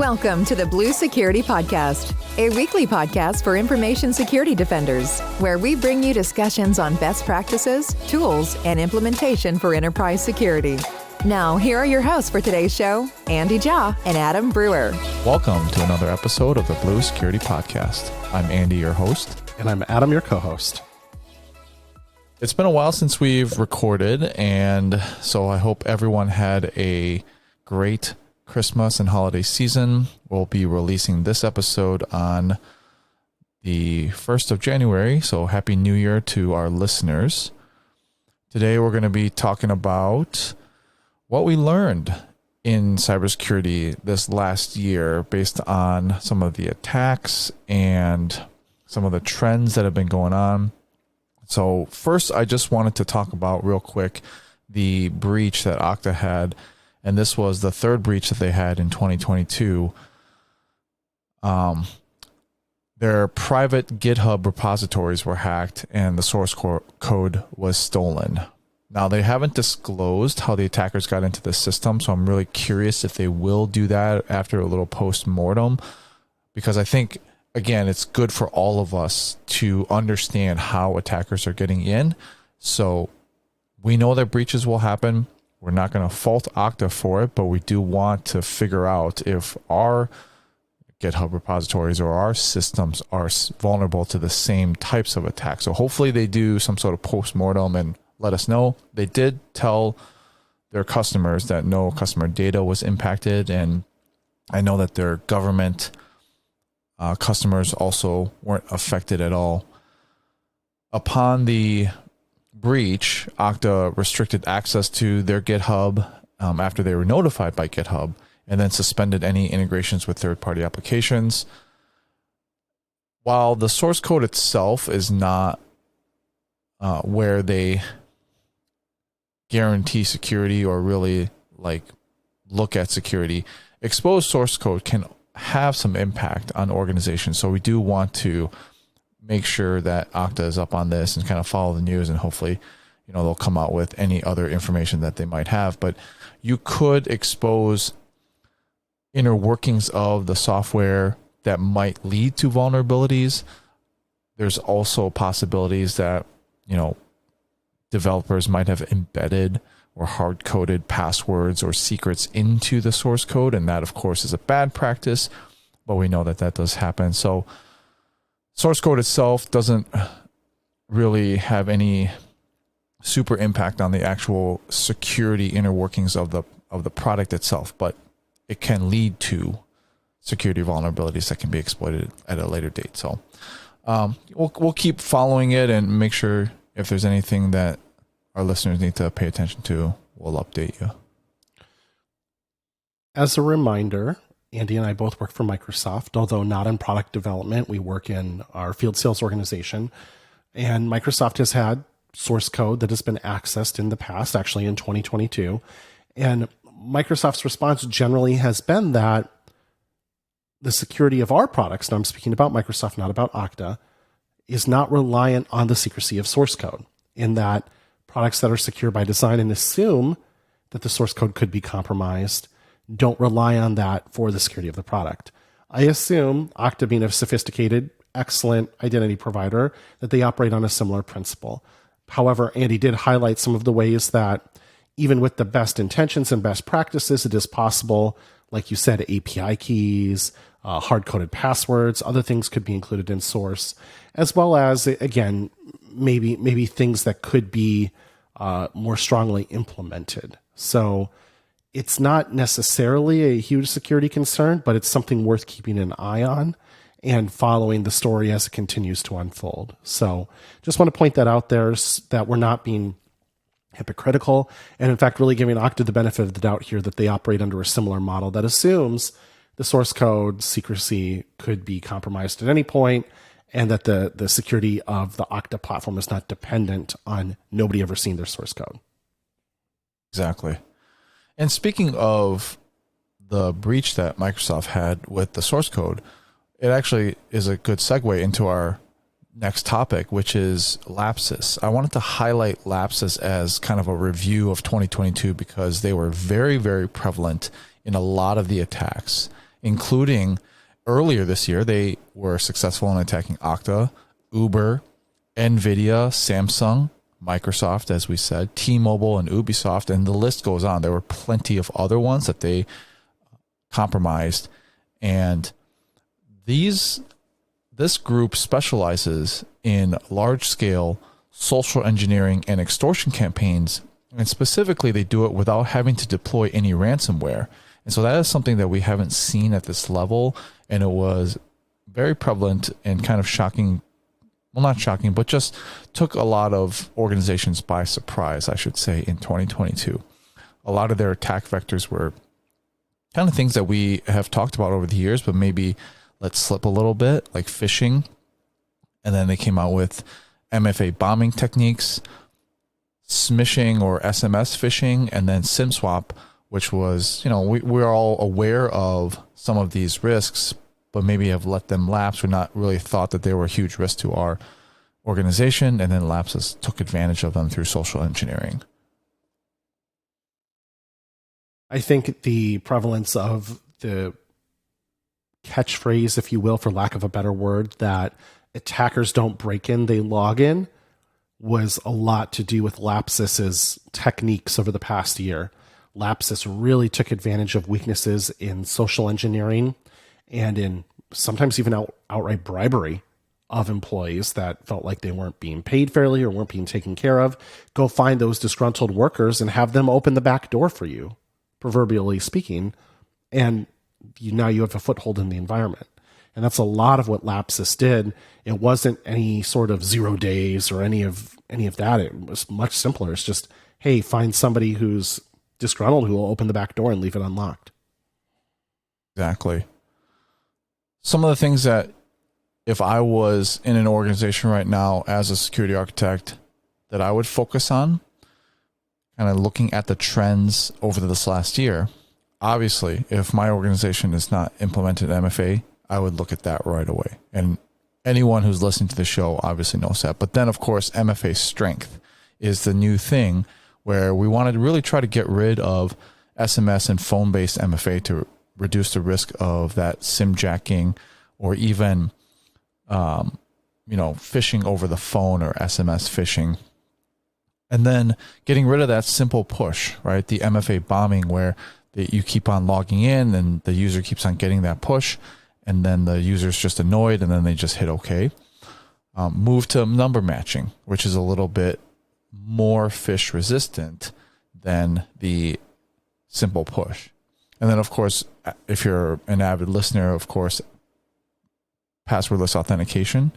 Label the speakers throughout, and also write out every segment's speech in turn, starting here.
Speaker 1: Welcome to the Blue Security Podcast, a weekly podcast for information security defenders, where we bring you discussions on best practices, tools, and implementation for enterprise security. Now, here are your hosts for today's show, Andy Jha and Adam Brewer.
Speaker 2: Welcome to another episode of the Blue Security Podcast. I'm Andy, your host.
Speaker 3: And I'm Adam, your co-host.
Speaker 2: It's been a while since we've recorded, and so I hope everyone had a great Christmas and holiday season. We'll be releasing this episode on the 1st of January, so Happy New Year to our listeners. Today we're going to be talking about what we learned in cybersecurity this last year based on some of the attacks and some of the trends that have been going on. So first, I just wanted to talk about real quick the breach that OCTA had. And this was the third breach that they had in 2022. Their private GitHub repositories were hacked and the source code was stolen. Now, they haven't disclosed how the attackers got into the system, so I'm really curious if they will do that after a little post-mortem, because I think, again, it's good for all of us to understand how attackers are getting in. So we know that breaches will happen. We're not going to fault OCTA for it, but we do want to figure out if our GitHub repositories or our systems are vulnerable to the same types of attacks. So hopefully they do some sort of post-mortem and let us know. They did tell their customers that no customer data was impacted, and I know that their government customers also weren't affected at all. Upon the breach, OCTA restricted access to their GitHub after they were notified by GitHub, and then suspended any integrations with third-party applications. While the source code itself is not where they guarantee security or really look at security, exposed source code can have some impact on organizations. So we do want to make sure that OCTA is up on this and kind of follow the news, and hopefully, they'll come out with any other information that they might have. But you could expose inner workings of the software that might lead to vulnerabilities. There's also possibilities that, developers might have embedded or hard-coded passwords or secrets into the source code, and that, of course, is a bad practice, but we know that that does happen. So source code itself doesn't really have any super impact on the actual security inner workings of the product itself, but it can lead to security vulnerabilities that can be exploited at a later date. So we'll keep following it and make sure if there's anything that our listeners need to pay attention to, we'll update you.
Speaker 3: As a reminder, Andy and I both work for Microsoft, although not in product development. We work in our field sales organization, and Microsoft has had source code that has been accessed in the past, actually in 2022. And Microsoft's response generally has been that the security of our products, and I'm speaking about Microsoft, not about OCTA, is not reliant on the secrecy of source code, in that products that are secure by design and assume that the source code could be compromised don't rely on that for the security of the product. I assume, OCTA being a sophisticated, excellent identity provider, that they operate on a similar principle. However, Andy did highlight some of the ways that even with the best intentions and best practices, it is possible, like you said, API keys, hard-coded passwords, other things could be included in source, as well as, again, maybe things that could be more strongly implemented. So it's not necessarily a huge security concern, but it's something worth keeping an eye on and following the story as it continues to unfold. So just want to point that out there, that we're not being hypocritical, and in fact really giving OCTA the benefit of the doubt here that they operate under a similar model that assumes the source code secrecy could be compromised at any point, and that the security of the OCTA platform is not dependent on nobody ever seeing their source code.
Speaker 2: Exactly. And speaking of the breach that Microsoft had with the source code, it actually is a good segue into our next topic, which is Lapsis. I wanted to highlight Lapsis as kind of a review of 2022 because they were very, very prevalent in a lot of the attacks. including earlier this year, they were successful in attacking OCTA, Uber, NVIDIA, Samsung, Microsoft, as we said, T-Mobile, and Ubisoft, and the list goes on. There were plenty of other ones that they compromised, and this group specializes in large-scale social engineering and extortion campaigns, and specifically, they do it without having to deploy any ransomware. And so that is something that we haven't seen at this level, and it was very prevalent and kind of shocking. Well, not shocking, but just took a lot of organizations by surprise, I should say, in 2022. A lot of their attack vectors were kind of things that we have talked about over the years, but maybe let slip a little bit, like phishing. And then they came out with MFA bombing techniques, smishing or SMS phishing, and then SIM swap, which was, we're all aware of some of these risks, but maybe have let them lapse or not really thought that they were a huge risk to our organization. And then Lapsis took advantage of them through social engineering.
Speaker 3: I think the prevalence of the catchphrase, if you will, for lack of a better word, that attackers don't break in, they log in, was a lot to do with Lapsis's techniques over the past year. Lapsis really took advantage of weaknesses in social engineering and in sometimes even outright bribery of employees that felt like they weren't being paid fairly or weren't being taken care of. Go find those disgruntled workers and have them open the back door for you, proverbially speaking, and now you have a foothold in the environment. And that's a lot of what Lapsis did. It wasn't any sort of 0 days or any of that. It was much simpler. It's just, hey, find somebody who's disgruntled who will open the back door and leave it unlocked.
Speaker 2: Exactly. Some of the things that, if I was in an organization right now as a security architect, that I would focus on, kind of looking at the trends over this last year. Obviously, if my organization is not implemented MFA, I would look at that right away. And anyone who's listening to the show obviously knows that. But then, of course, MFA strength is the new thing where we wanted to really try to get rid of SMS and phone-based MFA to reduce the risk of that SIM jacking or even phishing over the phone or SMS phishing. And then getting rid of that simple push, right? The MFA bombing where you keep on logging in and the user keeps on getting that push, and then the user's just annoyed and then they just hit OK. Move to number matching, which is a little bit more phish resistant than the simple push. And then, of course, if you're an avid listener, of course, passwordless authentication.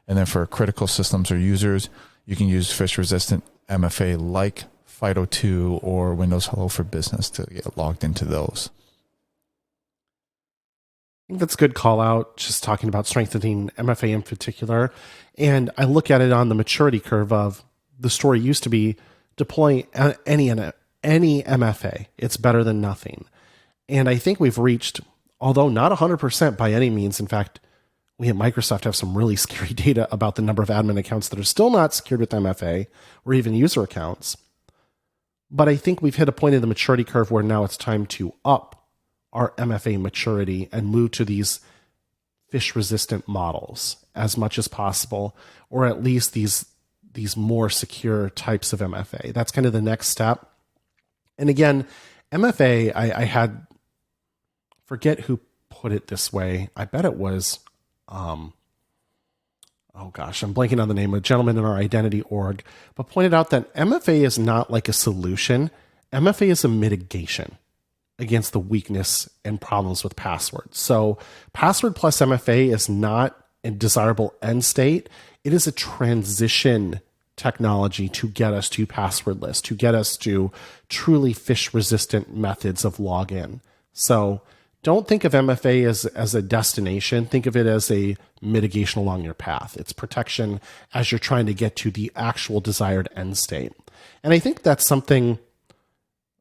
Speaker 2: And then for critical systems or users, you can use phish-resistant MFA like FIDO2 or Windows Hello for Business to get logged into those.
Speaker 3: I think that's a good call out, just talking about strengthening MFA in particular. And I look at it on the maturity curve of the story used to be deploy any MFA. It's better than nothing. And I think we've reached, although not 100% by any means, in fact, we at Microsoft have some really scary data about the number of admin accounts that are still not secured with MFA or even user accounts. But I think we've hit a point in the maturity curve where now it's time to up our MFA maturity and move to these phish-resistant models as much as possible, or at least these more secure types of MFA. That's kind of the next step. And again, MFA, I had, forget who put it this way. I bet it was, I'm blanking on the name, a gentleman in our identity org, but pointed out that MFA is not like a solution. MFA is a mitigation against the weakness and problems with passwords. So password plus MFA is not a desirable end state. It is a transition technology to get us to passwordless, to get us to truly phish-resistant methods of login. So don't think of MFA as a destination. Think of it as a mitigation along your path. It's protection as you're trying to get to the actual desired end state. And I think that's something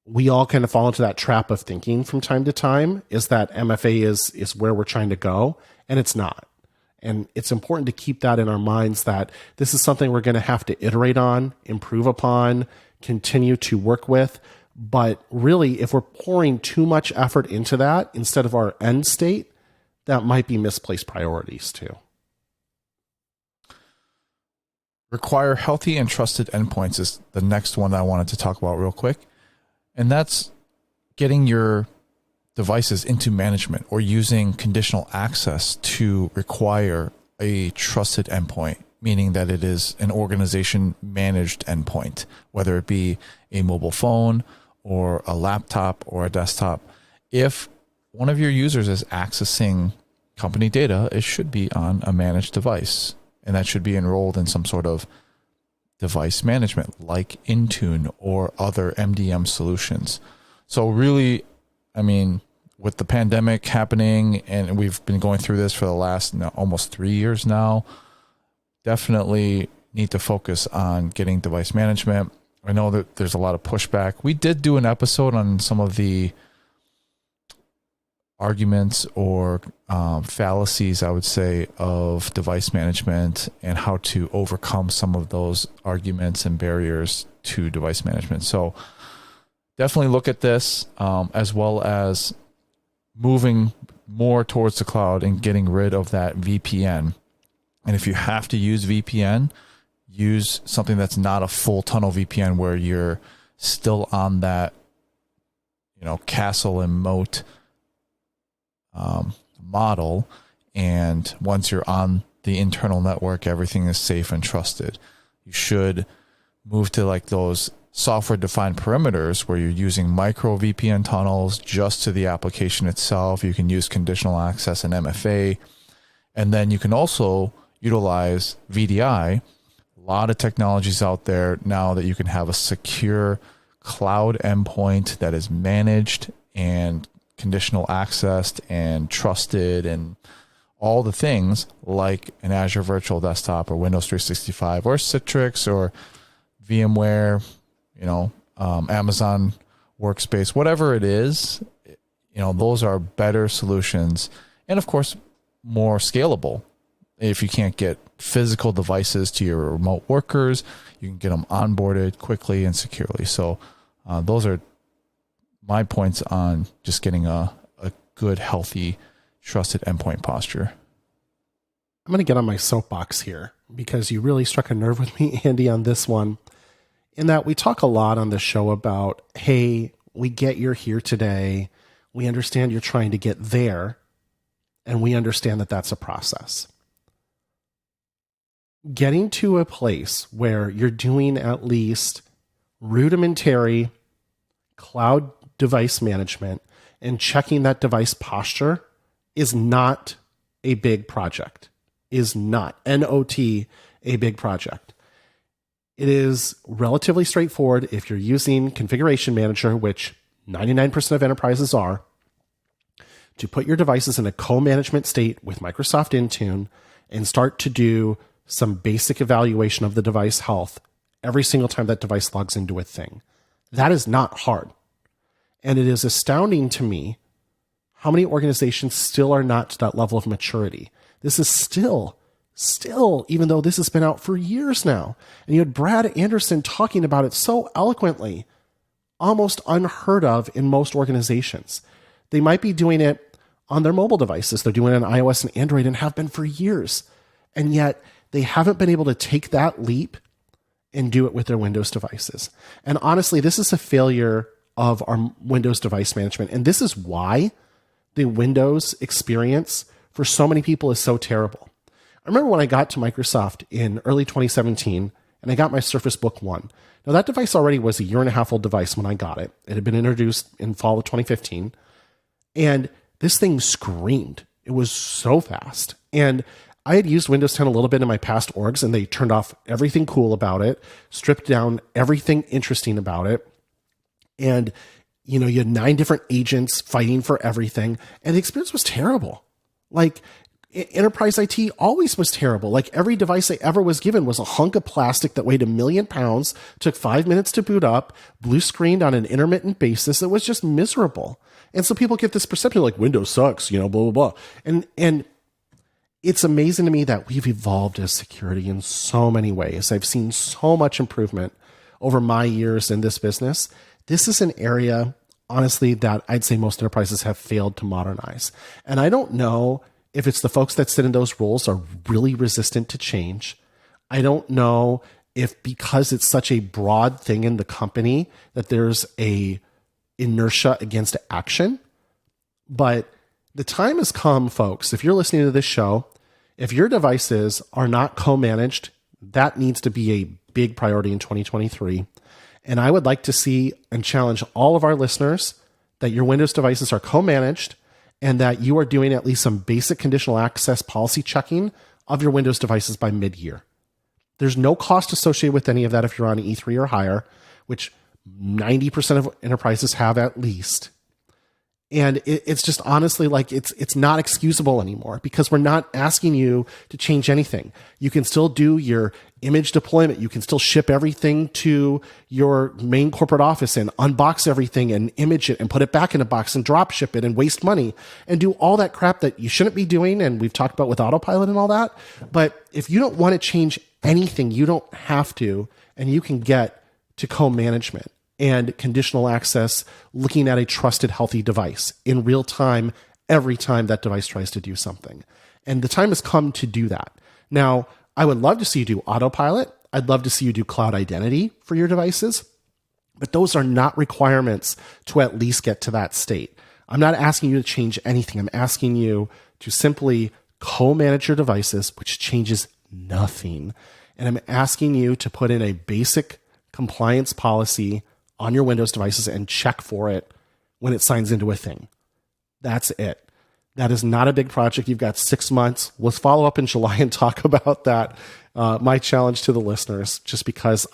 Speaker 3: we all kind of fall into that trap of thinking from time to time, is that MFA is where we're trying to go, and it's not. And it's important to keep that in our minds, that this is something we're going to have to iterate on, improve upon, continue to work with. But really, if we're pouring too much effort into that instead of our end state, that might be misplaced priorities too.
Speaker 2: Require healthy and trusted endpoints is the next one I wanted to talk about real quick. And that's getting your devices into management or using conditional access to require a trusted endpoint, meaning that it is an organization managed endpoint, whether it be a mobile phone or a laptop or a desktop. If one of your users is accessing company data, it should be on a managed device, and that should be enrolled in some sort of device management like Intune or other MDM solutions. So really, I mean, with the pandemic happening, and we've been going through this for the last almost 3 years now, definitely need to focus on getting device management. I know that there's a lot of pushback. We did do an episode on some of the arguments or fallacies, I would say, of device management and how to overcome some of those arguments and barriers to device management. So definitely look at this, as well as moving more towards the cloud and getting rid of that VPN. And if you have to use VPN, use something that's not a full tunnel VPN where you're still on that, castle and moat model. And once you're on the internal network, everything is safe and trusted. You should move to like those software defined perimeters where you're using micro VPN tunnels just to the application itself. You can use conditional access and MFA. And then you can also utilize VDI. A lot of technologies out there now that you can have a secure cloud endpoint that is managed and conditional accessed and trusted and all the things like an Azure Virtual Desktop or Windows 365 or Citrix or VMware, Amazon Workspace, whatever it is, those are better solutions. And of course, more scalable. If you can't get physical devices to your remote workers, you can get them onboarded quickly and securely. So those are my points on just getting a good, healthy, trusted endpoint posture.
Speaker 3: I'm going to get on my soapbox here because you really struck a nerve with me, Andy, on this one. In that we talk a lot on the show about, hey, we get you're here today. We understand you're trying to get there. And we understand that that's a process. Getting to a place where you're doing at least rudimentary cloud device management and checking that device posture is not a big project. Is not, N-O-T, a big project. It is relatively straightforward if you're using Configuration Manager, which 99% of enterprises are, to put your devices in a co-management state with Microsoft Intune and start to do some basic evaluation of the device health every single time that device logs into a thing. That is not hard. And it is astounding to me how many organizations still are not to that level of maturity. This is still, even though this has been out for years now, and you had Brad Anderson talking about it so eloquently, almost unheard of in most organizations. They might be doing it on their mobile devices. They're doing it on iOS and Android and have been for years. And yet they haven't been able to take that leap and do it with their Windows devices. And honestly, this is a failure of our Windows device management. And this is why the Windows experience for so many people is so terrible. I remember when I got to Microsoft in early 2017 and I got my Surface Book 1. Now that device already was a 1.5 year old device when I got it. It had been introduced in fall of 2015. And this thing screamed. It was so fast. And I had used Windows 10 a little bit in my past orgs, and they turned off everything cool about it, stripped down everything interesting about it. And, you had 9 different agents fighting for everything. And the experience was terrible. Like, enterprise IT always was terrible. Like, every device I ever was given was a hunk of plastic that weighed 1 million pounds, took 5 minutes to boot up, blue screened on an intermittent basis. It was just miserable. And so people get this perception like Windows sucks, blah, blah, blah. And it's amazing to me that we've evolved as security in so many ways. I've seen so much improvement over my years in this business this is an area, honestly, that I'd say most enterprises have failed to modernize. And I don't know if it's the folks that sit in those roles are really resistant to change. I don't know if because it's such a broad thing in the company that there's a inertia against action. But the time has come, folks. If you're listening to this show, if your devices are not co-managed, that needs to be a big priority in 2023. And I would like to see and challenge all of our listeners that your Windows devices are co-managed and that you are doing at least some basic conditional access policy checking of your Windows devices by mid-year. There's no cost associated with any of that if you're on E3 or higher, which 90% of enterprises have at least. And it's just honestly like it's not excusable anymore because we're not asking you to change anything. You can still do your image deployment. You can still ship everything to your main corporate office and unbox everything and image it and put it back in a box and drop ship it and waste money and do all that crap that you shouldn't be doing. And we've talked about with autopilot and all that. But if you don't want to change anything, you don't have to, and you can get to co-management and conditional access, looking at a trusted, healthy device in real time, every time that device tries to do something. And the time has come to do that. Now, I would love to see you do autopilot. I'd love to see you do cloud identity for your devices, but those are not requirements to at least get to that state. I'm not asking you to change anything. I'm asking you to simply co-manage your devices, which changes nothing. And I'm asking you to put in a basic compliance policy on your Windows devices and check for it when it signs into a thing. That's it. That is not a big project. You've got 6 months. Let's follow up in July and talk about that. My challenge to the listeners, just because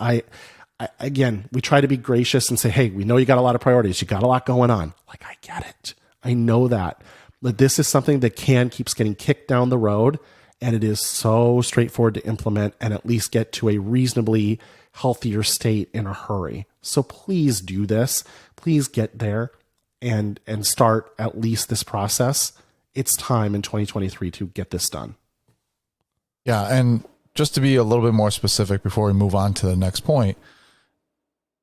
Speaker 3: again, we try to be gracious and say, hey, we know you got a lot of priorities. You got a lot going on. Like, I get it. I know that. But this is something that keeps getting kicked down the road. And it is so straightforward to implement and at least get to a reasonably healthier state in a hurry. So please do this. Please get there and start at least this process. It's time in 2023 to get this done.
Speaker 2: Yeah, and just to be a little bit more specific before we move on to the next point,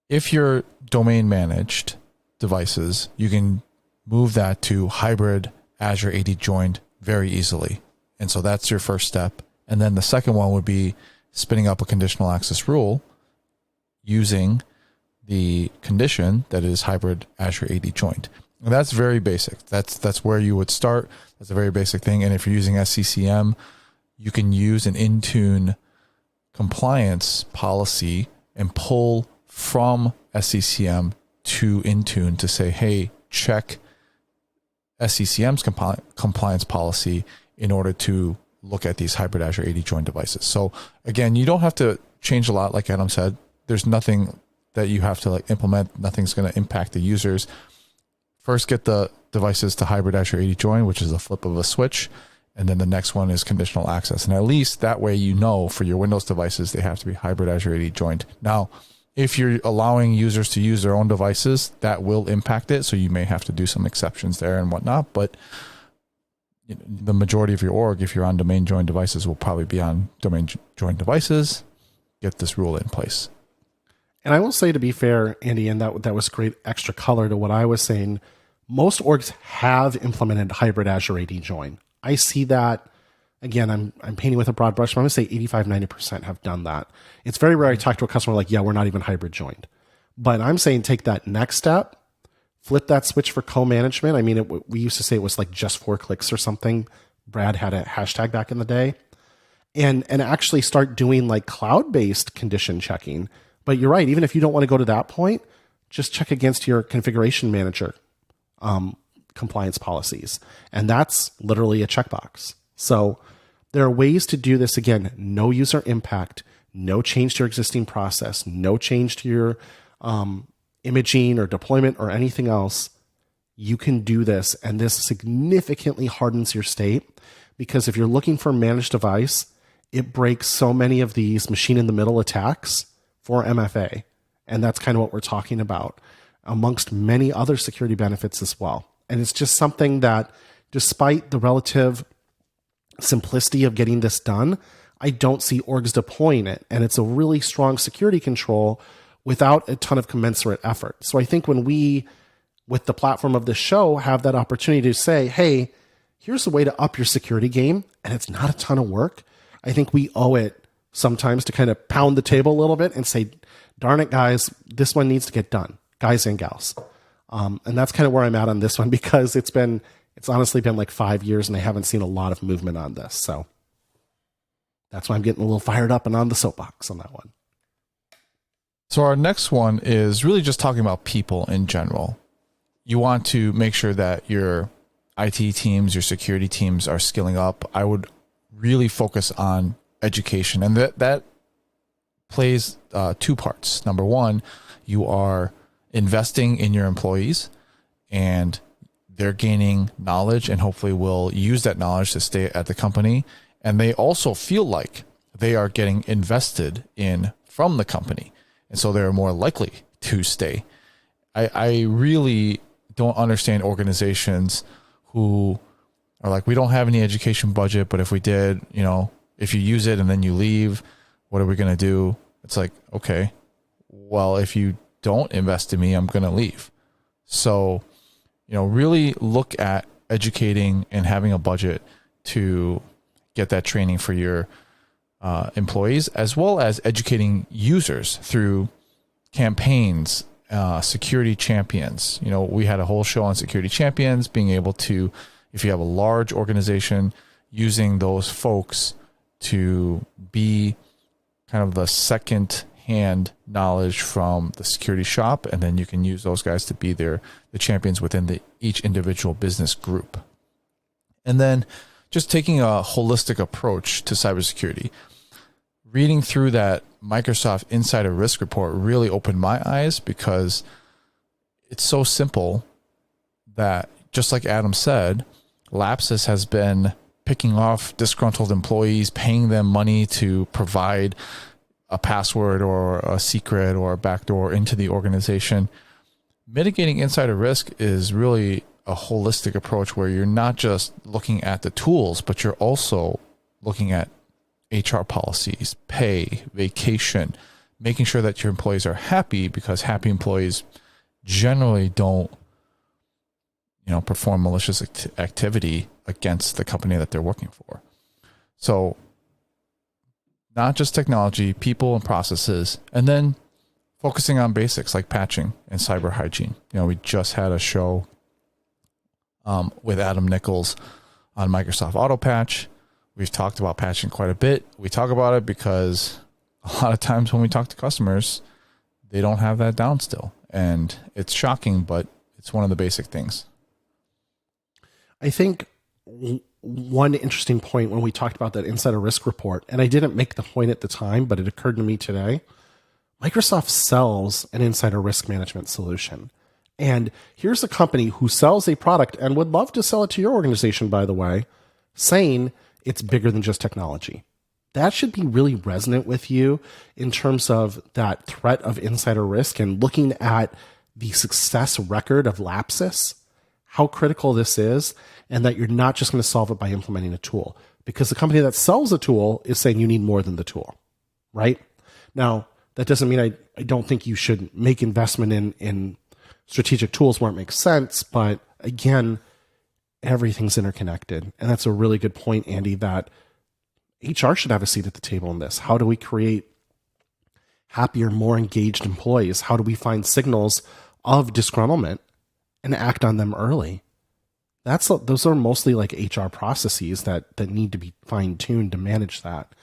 Speaker 2: if you're domain managed devices, you can move that to hybrid Azure AD joined very easily. And so that's your first step. And then the second one would be spinning up a conditional access rule using the condition that is hybrid Azure AD joined. And that's very basic. That's where you would start. That's a very basic thing. And if you're using SCCM, you can use an Intune compliance policy and pull from SCCM to Intune to say, hey, check SCCM's compliance policy in order to look at these hybrid Azure AD joined devices. So again, you don't have to change a lot. Like Adam said, there's nothing that you have to implement. Nothing's going to impact the users. First, get the devices to hybrid Azure AD join, which is a flip of a switch. And then the next one is conditional access. And at least that way, for your Windows devices, they have to be hybrid Azure AD joined. Now, if you're allowing users to use their own devices, that will impact it. So you may have to do some exceptions there and whatnot. But the majority of your org, if you're on domain joined devices, will probably be on domain joined devices. Get this rule in place.
Speaker 3: And I will say, to be fair, Andy, and that was great extra color to what I was saying, most orgs have implemented hybrid Azure AD join. I see that. Again, I'm painting with a broad brush, but I'm going to say 85, 90% have done that. It's very rare I talk to a customer like, yeah, we're not even hybrid joined. But I'm saying take that next step, flip that switch for co-management. I mean, we used to say it was like just 4 clicks or something. Brad had a hashtag back in the day. And actually start doing like cloud-based condition checking. But you're right, even if you don't want to go to that point, just check against your configuration manager compliance policies. And that's literally a checkbox. So there are ways to do this. Again, no user impact, no change to your existing process, no change to your imaging or deployment or anything else. You can do this, and this significantly hardens your state, because if you're looking for a managed device, it breaks so many of these machine in the middle attacks for MFA. And that's kind of what we're talking about, amongst many other security benefits as well. And it's just something that, despite the relative simplicity of getting this done, I don't see orgs deploying it. And it's a really strong security control without a ton of commensurate effort. So I think when we, with the platform of this show, have that opportunity to say, hey, here's a way to up your security game, and it's not a ton of work, I think we owe it sometimes to kind of pound the table a little bit and say, darn it, guys, this one needs to get done, guys and gals. And that's kind of where I'm at on this one, because it's honestly been like 5 years and I haven't seen a lot of movement on this. So that's why I'm getting a little fired up and on the soapbox on that one.
Speaker 2: So our next one is really just talking about people in general. You want to make sure that your IT teams, your security teams are skilling up. I would really focus on education, and that plays two parts. Number one, you are investing in your employees, and they're gaining knowledge and hopefully will use that knowledge to stay at the company. And they also feel like they are getting invested in from the company. And so they're more likely to stay. I really don't understand organizations who are like, we don't have any education budget, but if we did, if you use it and then you leave, what are we going to do? It's like, okay, well, if you don't invest in me, I'm going to leave. So, really look at educating and having a budget to get that training for your employees, as well as educating users through campaigns, security champions. We had a whole show on security champions, being able to, if you have a large organization, using those folks to be kind of the second hand knowledge from the security shop, and then you can use those guys to be the champions within each individual business group. And then just taking a holistic approach to cybersecurity. Reading through that Microsoft Insider Risk Report really opened my eyes, because it's so simple that, just like Adam said, Lapsis has been picking off disgruntled employees, paying them money to provide a password or a secret or a backdoor into the organization. Mitigating insider risk is really a holistic approach where you're not just looking at the tools, but you're also looking at HR policies, pay, vacation, making sure that your employees are happy, because happy employees generally don't, perform malicious activity against the company that they're working for. So not just technology, people and processes, and then focusing on basics like patching and cyber hygiene. We just had a show with Adam Nichols on Microsoft Auto Patch. We've talked about patching quite a bit. We talk about it because a lot of times when we talk to customers, they don't have that down still. And it's shocking, but it's one of the basic things.
Speaker 3: I think one interesting point when we talked about that insider risk report, and I didn't make the point at the time, but it occurred to me today, Microsoft sells an insider risk management solution. And here's a company who sells a product and would love to sell it to your organization, by the way, saying it's bigger than just technology. That should be really resonant with you in terms of that threat of insider risk, and looking at the success record of Lapsis, how critical this is, and that you're not just going to solve it by implementing a tool, because the company that sells a tool is saying you need more than the tool, right? Now, that doesn't mean I don't think you should make investment in strategic tools where it makes sense, but again, everything's interconnected. And that's a really good point, Andy, that HR should have a seat at the table in this. How do we create happier, more engaged employees? How do we find signals of disgruntlement and act on them early? Those are mostly like HR processes that need to be fine-tuned to manage that.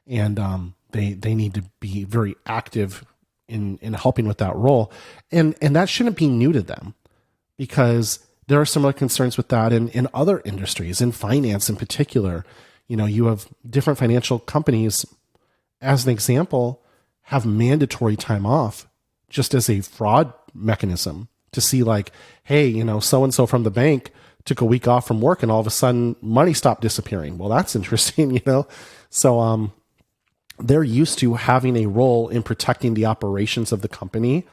Speaker 3: And they need to be very active in helping with that role. And that shouldn't be new to them, because there are similar concerns with that in other industries, in finance in particular. You have different financial companies, as an example, have mandatory time off just as a fraud mechanism to see like, hey, so-and-so from the bank took a week off from work and all of a sudden money stopped disappearing. Well, that's interesting, So they're used to having a role in protecting the operations of the company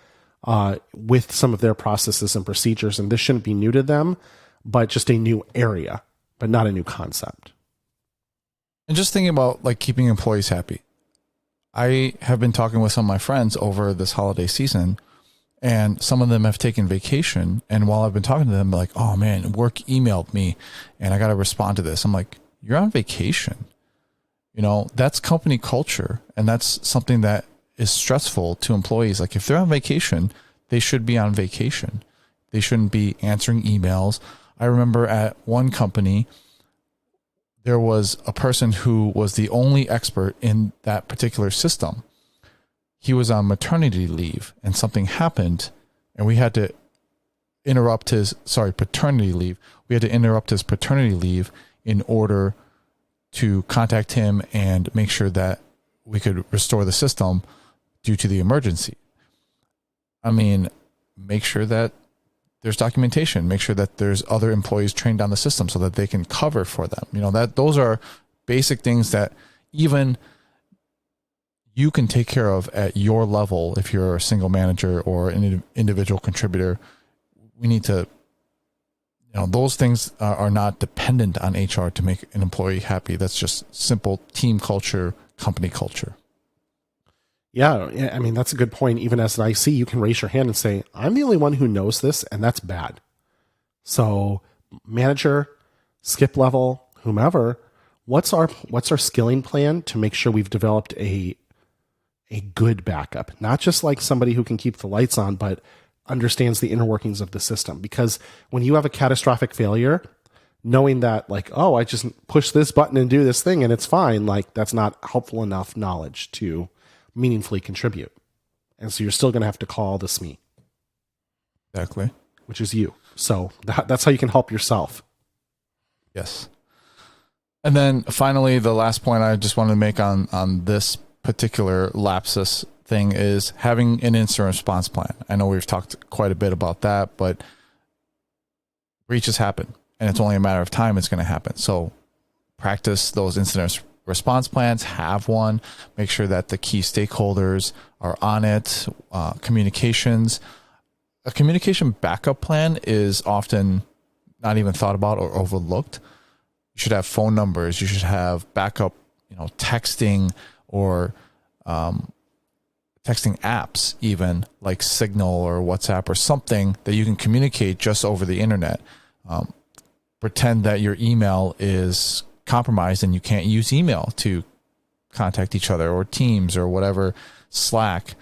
Speaker 3: with some of their processes and procedures. And this shouldn't be new to them, but just a new area, but not a new concept.
Speaker 2: And just thinking about like keeping employees happy. I have been talking with some of my friends over this holiday season, and some of them have taken vacation. And while I've been talking to them, like, oh man, work emailed me and I got to respond to this. I'm like, you're on vacation. You know, that's company culture. And that's something that is stressful to employees. Like if they're on vacation, they should be on vacation. They shouldn't be answering emails. I remember at one company, there was a person who was the only expert in that particular system. He was on maternity leave and something happened and we had to interrupt paternity leave. We had to interrupt his paternity leave in order to contact him and make sure that we could restore the system due to the emergency. I mean, make sure that there's documentation, make sure that there's other employees trained on the system so that they can cover for them. You know, that those are basic things that even you can take care of at your level. If you're a single manager or an individual contributor, we need to, you know, those things are not dependent on HR to make an employee happy. That's just simple team culture, company culture.
Speaker 3: Yeah, I mean, that's a good point. Even as an IC, you can raise your hand and say, I'm the only one who knows this, and that's bad. So manager, skip level, whomever, what's our skilling plan to make sure we've developed a good backup? Not just like somebody who can keep the lights on, but understands the inner workings of the system. Because when you have a catastrophic failure, knowing that like, oh, I just push this button and do this thing and it's fine, like that's not helpful enough knowledge to meaningfully contribute. And so you're still going to have to call the SME.
Speaker 2: Exactly.
Speaker 3: Which is you. So that's how you can help yourself.
Speaker 2: Yes. And then finally, the last point I just wanted to make on this particular Lapsis thing is having an incident response plan. I know we've talked quite a bit about that, but breaches happen and it's only a matter of time it's going to happen. So practice those incident response plans, have one, make sure that the key stakeholders are on it, communications. A communication backup plan is often not even thought about or overlooked. You should have phone numbers. You should have backup, you know, texting or texting apps, even like Signal or WhatsApp or something that you can communicate just over the internet. Pretend that your email is compromised and you can't use email to contact each other, or Teams or whatever, Slack.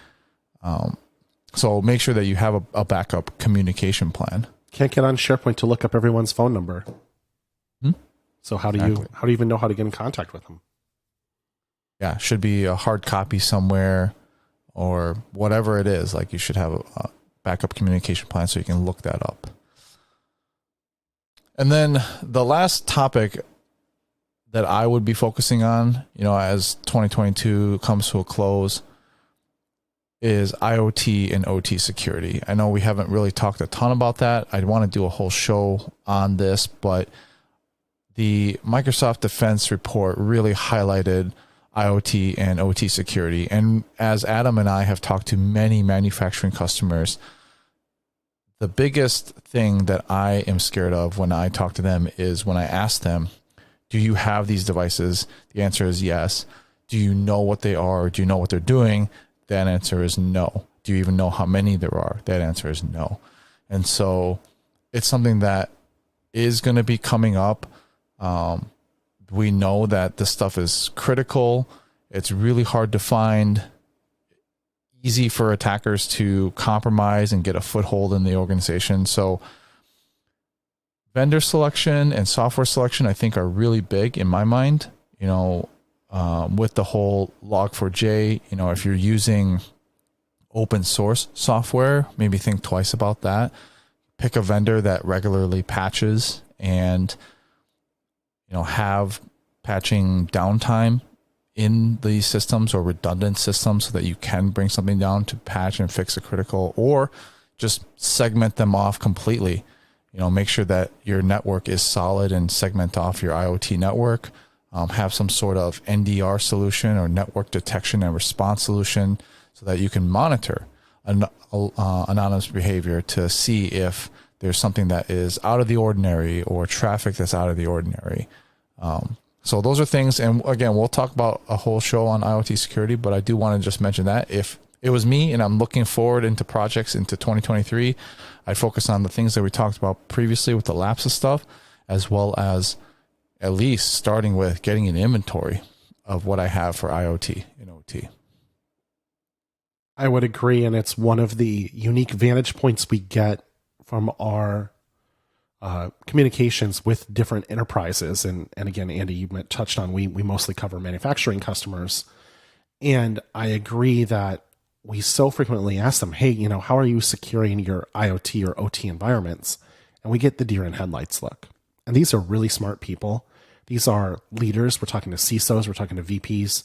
Speaker 2: So make sure that you have a backup communication plan.
Speaker 3: Can't get on SharePoint to look up everyone's phone number. So how do you even know how to get in contact with them?
Speaker 2: Yeah, should be a hard copy somewhere or whatever it is. Like you should have a backup communication plan so you can look that up. And then the last topic that I would be focusing on, you know, as 2022 comes to a close, is IoT and OT security. I know we haven't really talked a ton about that. I'd want to do a whole show on this, but the Microsoft Defense report really highlighted IoT and OT security. And as Adam and I have talked to many manufacturing customers, the biggest thing that I am scared of when I talk to them is when I ask them, do you have these devices? The answer is yes. Do you know what they are? Do you know what they're doing? That answer is no. Do you even know how many there are? That answer is no. And so it's something that is going to be coming up. We know that this stuff is critical. It's really hard to find, easy for attackers to compromise and get a foothold in the organization. So vendor selection and software selection, I think, are really big in my mind. You know, with the whole Log4j, you know, if you're using open source software, maybe think twice about that. Pick a vendor that regularly patches and, you know, have patching downtime in these systems or redundant systems so that you can bring something down to patch and fix a critical, or just segment them off completely. You know, make sure that your network is solid and segment off your IoT network. Have some sort of NDR solution or network detection and response solution so that you can monitor anonymous behavior to see if there's something that is out of the ordinary or traffic that's out of the ordinary. So those are things. And again, we'll talk about a whole show on IoT security, but I do want to just mention that if it was me and I'm looking forward into projects into 2023, I'd focus on the things that we talked about previously with the Lapsis stuff, as well as at least starting with getting an inventory of what I have for IoT and OT.
Speaker 3: I would agree. And it's one of the unique vantage points we get from our communications with different enterprises. And again, Andy, you touched on, we mostly cover manufacturing customers. And I agree that we so frequently ask them, hey, how are you securing your IoT or OT environments? And we get the deer in headlights look. And these are really smart people. These are leaders. We're talking to CISOs. We're talking to VPs.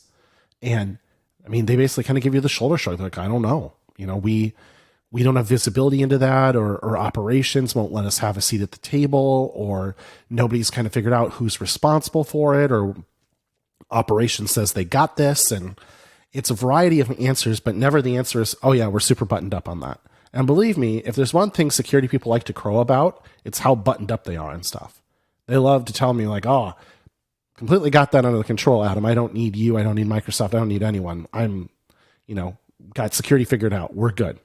Speaker 3: And I mean, they basically kind of give you the shoulder shrug. They're like, I don't know. We don't have visibility into that, or operations won't let us have a seat at the table, or nobody's kind of figured out who's responsible for it, or operations says they got this. And it's a variety of answers, but never the answer is, oh yeah, we're super buttoned up on that. And believe me, if there's one thing security people like to crow about, it's how buttoned up they are and stuff. They love to tell me like, oh, completely got that under control, Adam. I don't need you. I don't need Microsoft. I don't need anyone. I'm, got security figured out. We're good.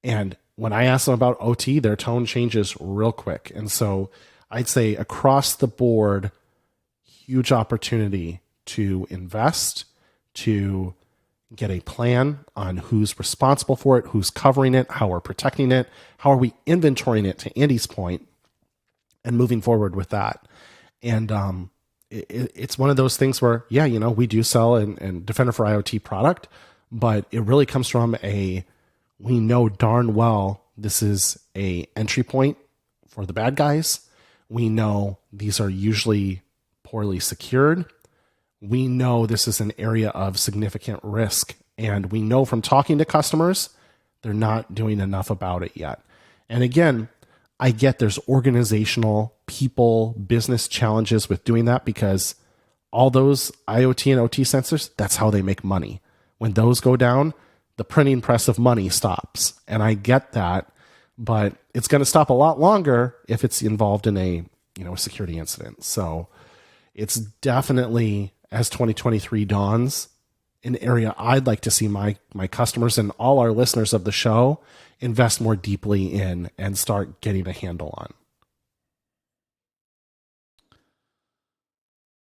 Speaker 3: And when I ask them about OT, their tone changes real quick. And so I'd say across the board, huge opportunity to invest, to get a plan on who's responsible for it, who's covering it, how we're protecting it, how are we inventorying it, to Andy's point, and moving forward with that. And it's one of those things where, yeah, we do sell and Defender for IoT product, but it really comes from we know darn well this is a entry point for the bad guys. We know these are usually poorly secured. We know this is an area of significant risk, and we know from talking to customers, they're not doing enough about it yet. And again, I get there's organizational, people, business challenges with doing that, because all those IoT and OT sensors, that's how they make money. When those go down, the printing press of money stops. And I get that, but it's going to stop a lot longer if it's involved in a security incident. So it's definitely, as 2023 dawns, an area I'd like to see my customers and all our listeners of the show invest more deeply in and start getting a handle on.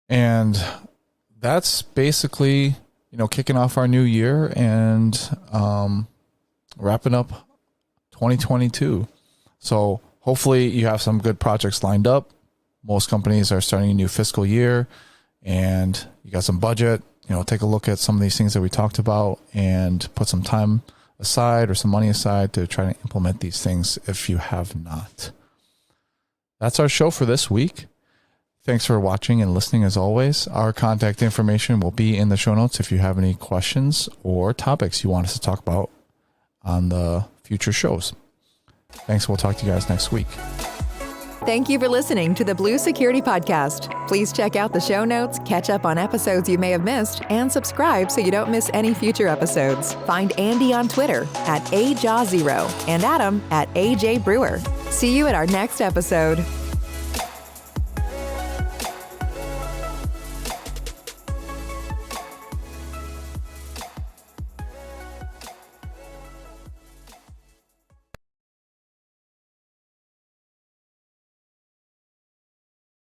Speaker 2: And that's basically, kicking off our new year and wrapping up 2022. So hopefully you have some good projects lined up. Most companies are starting a new fiscal year and you got some budget. Take a look at some of these things that we talked about and put some time aside or some money aside to try to implement these things if you have not. That's our show for this week. Thanks for watching and listening as always. Our contact information will be in the show notes if you have any questions or topics you want us to talk about on the future shows. Thanks. We'll talk to you guys next week.
Speaker 1: Thank you for listening to the Blue Security Podcast. Please check out the show notes, catch up on episodes you may have missed, and subscribe so you don't miss any future episodes. Find Andy on Twitter @AJaw0 and Adam @AJ Brewer. See you at our next episode.